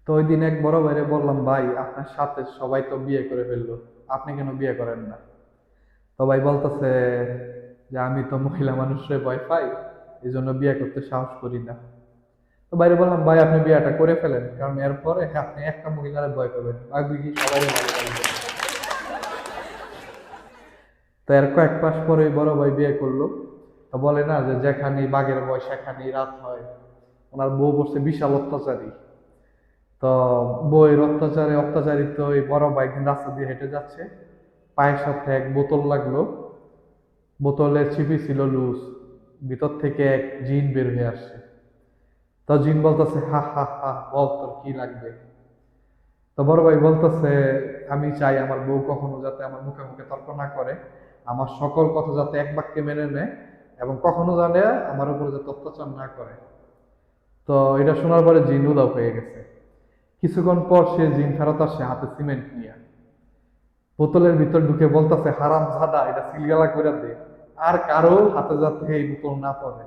তো ওই দিন এক বড় ভাইরে বললাম, ভাই আপনার সাথে সবাই তো বিয়ে করে ফেললো, আপনি কেন বিয়ে করেন না? তো ভাই বলতেছে যে আমি তো মহিলা মানুষের ভয় পাই, এই জন্য বিয়ে করতে সাহস করি না। তো বাইরে বললাম, ভাই আপনি বিয়েটা করে ফেলেন, কারণ এরপরে আপনি একটা মহিলার ভয় পাবেন, বাকি কি সবাই ভালো লাগবে। তো এর কয়েক মাস পরে বড় ভাই বিয়ে করলো। তো বলে না যে যেখানে বাঘের ভয় সেখানেই রাত হয়। ওনার বউ বসছে বিশাল অত্যাচারী। তো বউয়ের অত্যাচারে অত্যাচারিত ওই বড় ভাই একদিন রাস্তা দিয়ে হেঁটে যাচ্ছে, পায়ের সাথে এক বোতল লাগলো। বোতলের ছিপি ছিল লুজ, ভিতর থেকে এক জিন বের হয়ে আসছে। তো জিন বলতেছে, হা হা হা, বল তোর কি লাগবে। তো বড় ভাই বলতেছে, আমি চাই আমার বউ কখনো যাতে আমার মুখে মুখে তর্ক না করে, আমার সকল কথা যাতে এক বাক্যে মেনে নেয়, এবং কখনো জানে আমার উপরে যাতে অত্যাচার না করে। তো এটা শোনার পরে জিন উদাও হয়ে গেছে। কিছুক্ষণ পর সে জিন ফেরত আসে হাতে সিমেন্ট নিয়ে, বোতলের ভিতর ঢুকে বলতেছে, হারাম জাদা, এটা সিলগালা করে দে, আর কারো হাতে যাতে এই বোতল না পড়ে।